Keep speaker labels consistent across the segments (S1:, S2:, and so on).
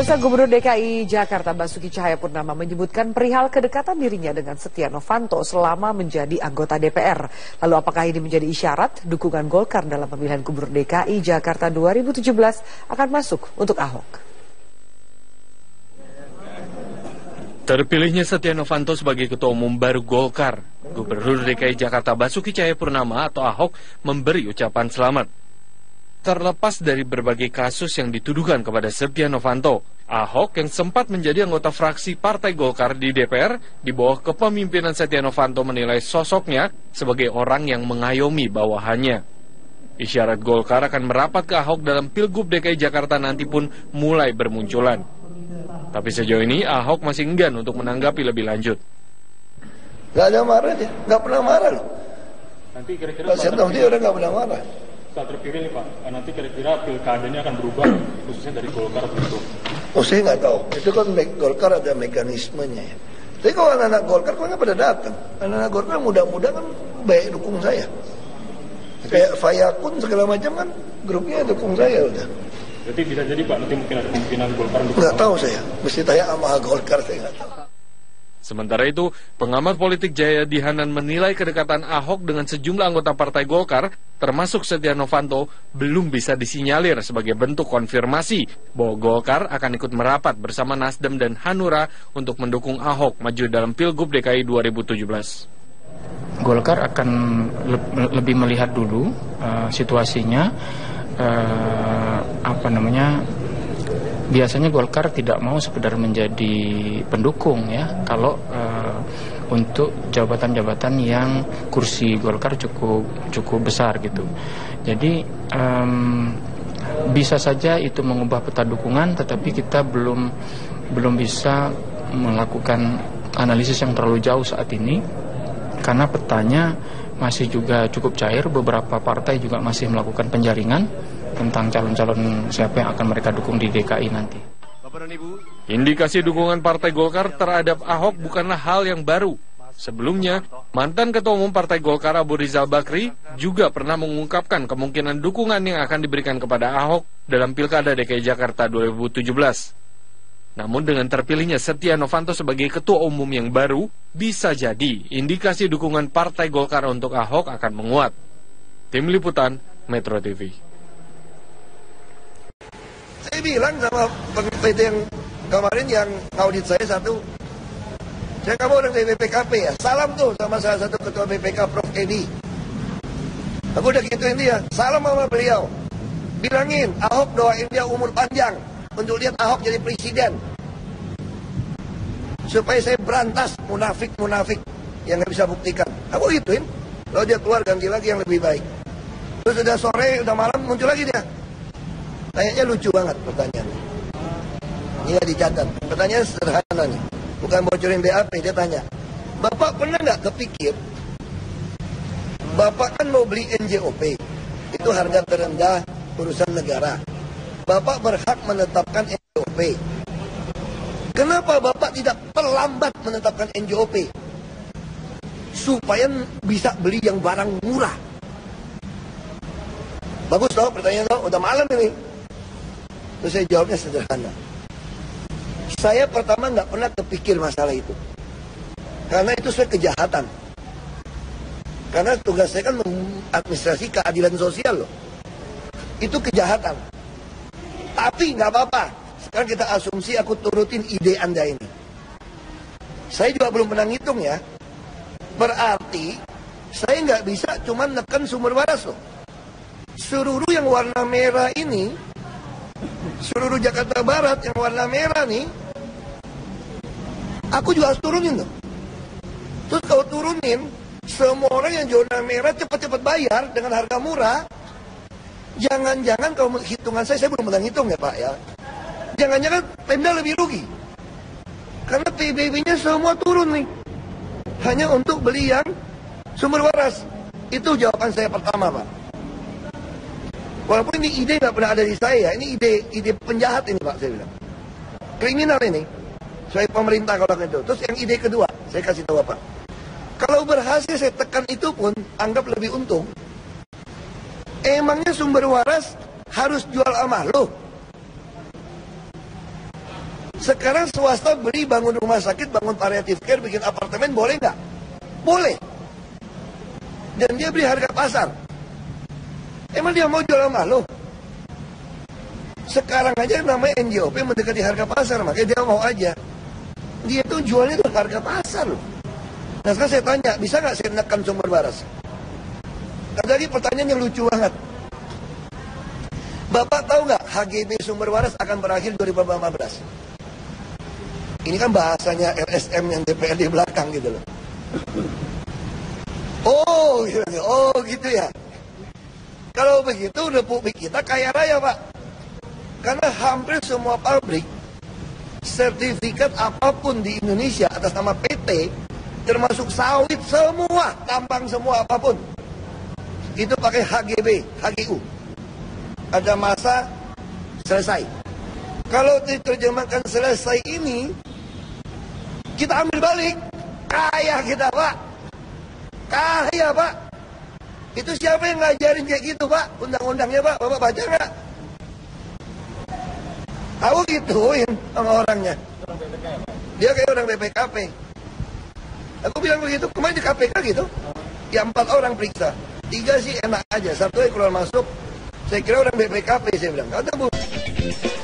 S1: Pemirsa, Gubernur DKI Jakarta Basuki Cahayapurnama menyebutkan perihal kedekatan dirinya dengan Setia Novanto selama menjadi anggota DPR. Lalu apakah ini menjadi isyarat dukungan Golkar dalam pemilihan Gubernur DKI Jakarta 2017 akan masuk untuk Ahok?
S2: Terpilihnya Setia Novanto sebagai Ketua Umum baru Golkar, Gubernur DKI Jakarta Basuki Cahayapurnama atau Ahok memberi ucapan selamat. Terlepas dari berbagai kasus yang dituduhkan kepada Setia Novanto, Ahok yang sempat menjadi anggota fraksi Partai Golkar di DPR di bawah kepemimpinan Setia Novanto menilai sosoknya sebagai orang yang mengayomi bawahannya. Isyarat Golkar akan merapat ke Ahok dalam Pilgub DKI Jakarta nanti pun mulai bermunculan. Tapi sejauh ini Ahok masih enggan untuk menanggapi lebih lanjut.
S3: Gak ada marah dia, gak pernah marah loh.
S4: Nanti kira-kira
S3: Pak Setia Novanto udah gak pernah marah.
S4: Saat terpilih nih Pak, nanti kira-kira pilkada ini akan berubah, khususnya dari Golkar begitu.
S3: Oh saya nggak tahu, itu kan Golkar ada mekanismenya ya. Tapi kalau anak-anak Golkar kan nggak pada datang. Anak-anak Golkar muda-muda kan baik dukung saya. Kayak Fayakun segala macam kan grupnya dukung saya udah.
S4: Jadi bisa jadi Pak, nanti mungkin ada kemungkinan Golkar untuk...
S3: Nggak tahu saya, mesti tanya sama Golkar, saya nggak tahu.
S2: Sementara itu, pengamat politik Jayadi Hanan menilai kedekatan Ahok dengan sejumlah anggota Partai Golkar, termasuk Setia Novanto, belum bisa disinyalir sebagai bentuk konfirmasi bahwa Golkar akan ikut merapat bersama Nasdem dan Hanura untuk mendukung Ahok maju dalam Pilgub DKI 2017.
S5: Golkar akan lebih melihat dulu situasinya, biasanya Golkar tidak mau sekedar menjadi pendukung ya, kalau untuk jabatan-jabatan yang kursi Golkar cukup besar gitu. Jadi bisa saja itu mengubah peta dukungan, tetapi kita belum bisa melakukan analisis yang terlalu jauh saat ini karena petanya masih juga cukup cair. Beberapa partai juga masih melakukan penjaringan tentang calon-calon siapa yang akan mereka dukung di DKI nanti.
S2: Indikasi dukungan Partai Golkar terhadap Ahok bukanlah hal yang baru. Sebelumnya, mantan Ketua Umum Partai Golkar Abu Rizal Bakri juga pernah mengungkapkan kemungkinan dukungan yang akan diberikan kepada Ahok dalam Pilkada DKI Jakarta 2017. Namun dengan terpilihnya Setia Novanto sebagai Ketua Umum yang baru, bisa jadi indikasi dukungan Partai Golkar untuk Ahok akan menguat. Tim Liputan, Metro TV.
S3: Saya bilang sama PT yang kemarin yang audit saya satu, saya kamu orang dari BPKP ya, salam tuh sama salah satu ketua BPK Prof. Edi. Aku udah gituin dia, salam sama beliau. Bilangin, Ahok doain dia umur panjang untuk lihat Ahok jadi presiden. Supaya saya berantas munafik-munafik yang nggak bisa buktikan. Aku gituin, lalu dia keluar ganti lagi yang lebih baik. Terus udah sore, udah malam muncul lagi dia. Kayaknya lucu banget pertanyaannya. Ini dicatat. Pertanyaan sederhana nih. Bukan bocorin BAP, dia tanya. Bapak pernah nggak kepikir, Bapak kan mau beli NJOP. Itu harga terendah urusan negara. Bapak berhak menetapkan NJOP. Kenapa Bapak tidak terlambat menetapkan NJOP? Supaya bisa beli yang barang murah. Bagus toh pertanyaan toh, udah malam ini. Terus saya jawabnya sederhana. Saya pertama nggak pernah kepikir masalah itu. Karena itu saya kejahatan. Karena tugas saya kan mengadministrasi keadilan sosial loh. Itu kejahatan. Tapi nggak apa-apa. Sekarang kita asumsi aku turutin ide Anda ini. Saya juga belum pernah ngitung ya. Berarti saya nggak bisa cuma neken sumber waras loh. Seluruh yang warna merah ini, seluruh Jakarta Barat yang warna merah nih, aku juga harus turunin loh. Terus kalau turunin, semua orang yang zona merah cepat-cepat bayar dengan harga murah. Jangan-jangan kalau hitungan saya belum pernah hitung ya Pak ya. Jangan-jangan Pemda lebih rugi. Karena PBB-nya semua turun nih. Hanya untuk beli yang sumber waras. Itu jawaban saya pertama Pak. Walaupun ini ide nggak pernah ada di saya, ini ide penjahat ini Pak, saya bilang. Kriminal ini. Saya pemerintah kalau itu. Terus yang ide kedua, saya kasih tahu Pak. Kalau berhasil saya tekan itu pun, anggap lebih untung. Emangnya sumber waras harus jual sama lo? Sekarang swasta beli bangun rumah sakit, bangun palliative care, bikin apartemen, boleh nggak? Boleh. Dan dia beli harga pasar. Emang dia mau jual sama lo? Sekarang aja namanya NJOP mendekati harga pasar, makanya dia mau aja. Dia tuh jualnya tuh harga pasar loh. Nah sekarang saya tanya, bisa nggak saya menekan sumber waras? Ada lagi pertanyaan yang lucu banget. Bapak tahu nggak HGB sumber waras akan berakhir 2015? Ini kan bahasanya LSM yang DPR di belakang gitu loh. Oh gitu ya. Kalau begitu Republik kita kaya raya Pak. Karena hampir semua pabrik sertifikat apapun di Indonesia atas nama PT, termasuk sawit semua, tambang semua apapun, itu pakai HGB, HGU. Ada masa selesai. Kalau diterjemahkan selesai ini, kita ambil balik. Kaya kita Pak. Kaya Pak. Itu siapa yang ngajarin kayak gitu Pak? Undang-undangnya Pak, Bapak baca nggak? Aku gituin sama orangnya. Dia kayak orang BPKP. Aku bilang begitu, kemarin di KPK gitu. Ya 4 orang periksa. 3 sih enak aja, 1 yang keluar masuk. Saya kira orang BPKP, saya bilang. Kata Bu.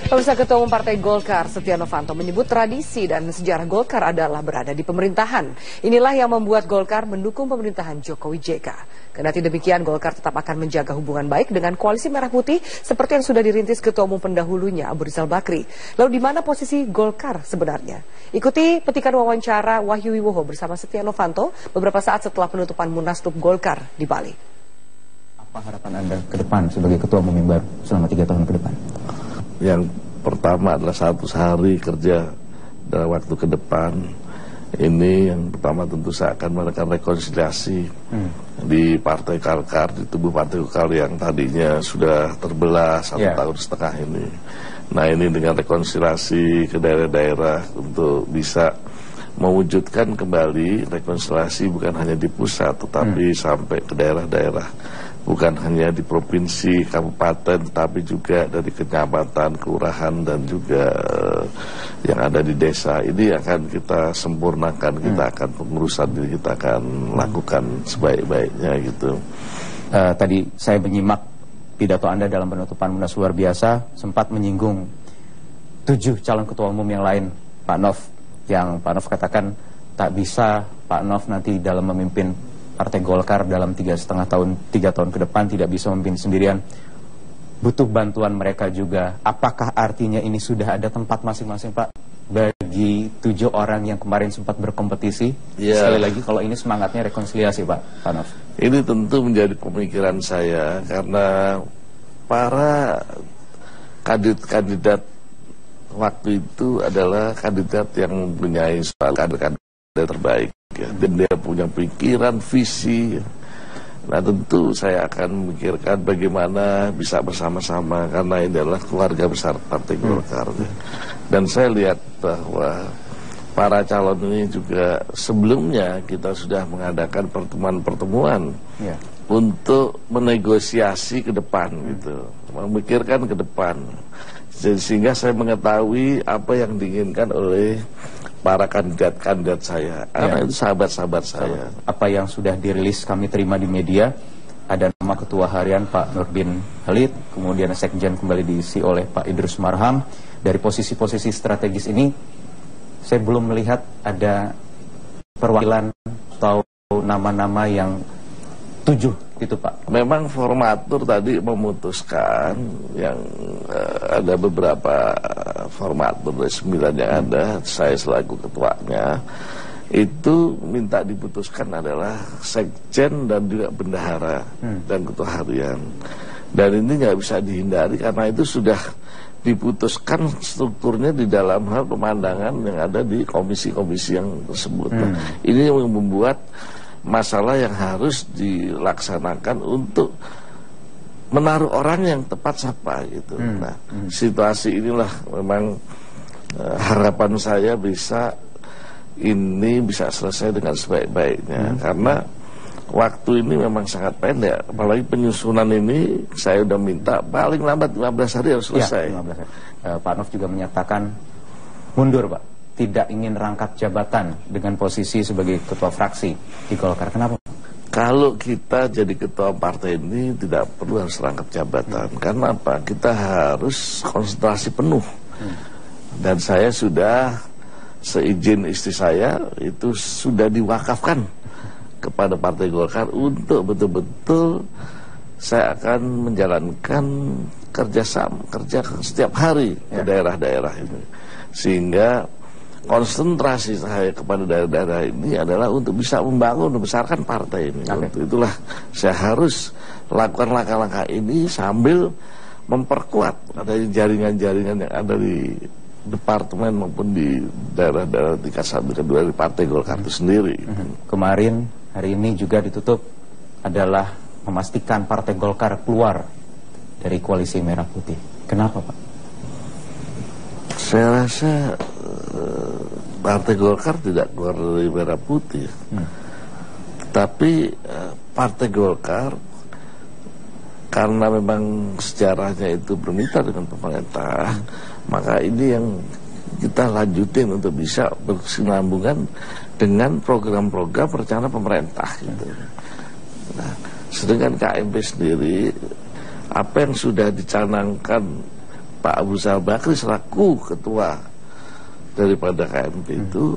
S1: Pemirsa, Ketua Umum Partai Golkar Setia Novanto menyebut tradisi dan sejarah Golkar adalah berada di pemerintahan. Inilah yang membuat Golkar mendukung pemerintahan Jokowi JK. Kendati demikian, Golkar tetap akan menjaga hubungan baik dengan Koalisi Merah Putih seperti yang sudah dirintis Ketua Umum pendahulunya Abu Rizal Bakri. Lalu di mana posisi Golkar sebenarnya? Ikuti petikan wawancara Wahyu Wiwoho bersama Setia Novanto beberapa saat setelah penutupan Munaslup Golkar di Bali.
S6: Apa harapan Anda ke depan sebagai Ketua Umum yang baru selama 3 tahun ke depan?
S7: Yang pertama adalah 100 hari kerja dalam waktu ke depan. Ini yang pertama tentu saya akan melakukan rekonsiliasi di Partai Golkar, di tubuh Partai Golkar yang tadinya sudah terbelah 1,5 tahun ini. Nah ini dengan rekonsiliasi ke daerah-daerah untuk bisa mewujudkan kembali rekonsiliasi bukan hanya di pusat tetapi sampai ke daerah-daerah. Bukan hanya di provinsi, kabupaten, tetapi juga dari kecamatan, kelurahan, dan juga yang ada di desa. Ini akan kita sempurnakan, kita akan pengurusan diri, kita akan lakukan sebaik-baiknya gitu.
S6: Tadi saya menyimak pidato Anda dalam penutupan Munas luar biasa, sempat menyinggung 7 calon ketua umum yang lain, Pak Nov, yang Pak Nov katakan tak bisa Pak Nov nanti dalam memimpin Partai Golkar dalam 3 tahun ke depan tidak bisa memimpin sendirian, butuh bantuan mereka juga. Apakah artinya ini sudah ada tempat masing-masing Pak bagi 7 orang yang kemarin sempat berkompetisi? Sekali lagi kalau ini semangatnya rekonsiliasi Pak Nov.
S7: Ini tentu menjadi pemikiran saya karena para kandidat waktu itu adalah kandidat yang mempunyai kader-kader terbaik. Dan dia punya pikiran, visi. Nah tentu saya akan memikirkan bagaimana bisa bersama-sama karena ini adalah keluarga besar Partai Golkar. Dan saya lihat bahwa para calon ini juga sebelumnya kita sudah mengadakan pertemuan-pertemuan untuk menegosiasi ke depan gitu, memikirkan ke depan. Sehingga saya mengetahui apa yang diinginkan oleh para kandidat saya, karena itu sahabat-sahabat saya.
S6: Apa yang sudah dirilis kami terima di media, ada nama Ketua Harian Pak Nurdin Halid, kemudian Sekjen kembali diisi oleh Pak Idrus Marham. Dari posisi-posisi strategis ini, saya belum melihat ada perwakilan atau nama-nama yang 7 gitu Pak.
S7: Memang formatur tadi memutuskan yang ada beberapa formatur dari 9 yang ada, saya selaku ketuanya itu minta diputuskan adalah sekjen dan juga bendahara dan ketua harian. Dan ini nggak bisa dihindari karena itu sudah diputuskan strukturnya di dalam hal pemandangan yang ada di komisi-komisi yang tersebut. Ini yang membuat masalah yang harus dilaksanakan untuk menaruh orang yang tepat siapa gitu. Nah, situasi inilah memang harapan saya bisa selesai dengan sebaik-baiknya karena waktu ini memang sangat pendek. Apalagi penyusunan ini saya udah minta paling lambat 15 hari harus selesai.
S6: Ya, 15 hari. Pak Nov juga menyatakan mundur, Pak. Tidak ingin rangkap jabatan dengan posisi sebagai ketua fraksi di Golkar. Kenapa?
S7: Kalau kita jadi ketua partai ini tidak perlu harus rangkap jabatan. Karena apa? Kita harus konsentrasi penuh. Dan saya sudah, seizin istri saya, itu sudah diwakafkan kepada Partai Golkar untuk betul-betul saya akan menjalankan kerja setiap hari ke daerah-daerah ini. Sehingga konsentrasi saya kepada daerah-daerah ini adalah untuk bisa membangun, membesarkan partai ini. Untuk itulah saya harus lakukan langkah-langkah ini sambil memperkuat ada jaringan-jaringan yang ada di departemen maupun di daerah-daerah tingkat 1, kedua di Partai Golkar itu sendiri.
S6: Kemarin, hari ini juga ditutup adalah memastikan Partai Golkar keluar dari koalisi Merah Putih. Kenapa, Pak?
S7: Saya rasa Partai Golkar tidak keluar dari Merah Putih. Tapi Partai Golkar karena memang sejarahnya itu bermitra dengan pemerintah, maka ini yang kita lanjutin untuk bisa berkesinambungan dengan program-program rencana pemerintah gitu. Nah, sedangkan KMP sendiri, apa yang sudah dicanangkan Pak Abu Rizal Bakri selaku ketua daripada KMP itu,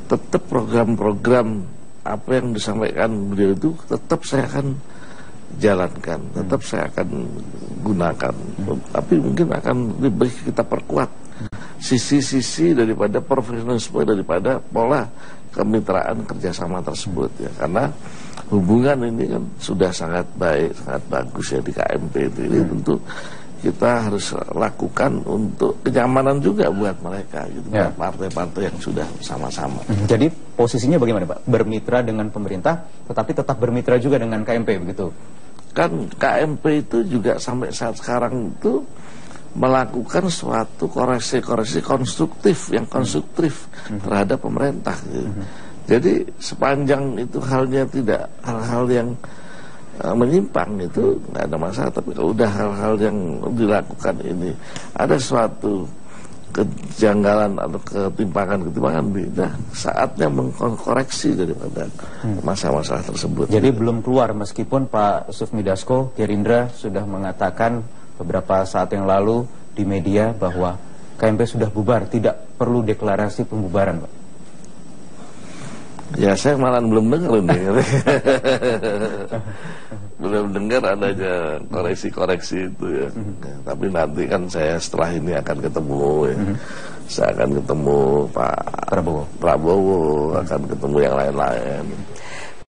S7: tetap program-program apa yang disampaikan beliau itu tetap saya akan jalankan, tetap saya akan gunakan. Tapi mungkin akan lebih kita perkuat sisi-sisi daripada profesionalisme, daripada pola kemitraan kerjasama tersebut ya. Karena hubungan ini kan sudah sangat baik, sangat bagus ya di KMP itu. Ini tentu kita harus lakukan untuk kenyamanan juga buat mereka gitu, buat partai-partai yang sudah sama-sama.
S6: Jadi posisinya bagaimana, Pak? Bermitra dengan pemerintah, tetapi tetap bermitra juga dengan KMP begitu?
S7: Kan KMP itu juga sampai saat sekarang itu melakukan suatu koreksi-koreksi konstruktif yang konstruktif terhadap pemerintah gitu. Jadi sepanjang itu halnya tidak hal-hal yang menyimpang itu nggak ada masalah. Tapi kalau udah hal-hal yang dilakukan ini ada suatu kejanggalan atau ketimpangan nah, saatnya mengkoreksi daripada masalah-masalah tersebut.
S6: Jadi belum keluar meskipun Pak Sufmi Dasko Gerindra sudah mengatakan beberapa saat yang lalu di media bahwa KMP sudah bubar, tidak perlu deklarasi pembubaran, Pak.
S7: Ya, saya malah belum dengar ini. Belum dengar adanya koreksi-koreksi itu ya. Tapi nanti kan saya setelah ini akan ketemu ya. Saya akan ketemu Pak Prabowo, akan ketemu yang lain-lain.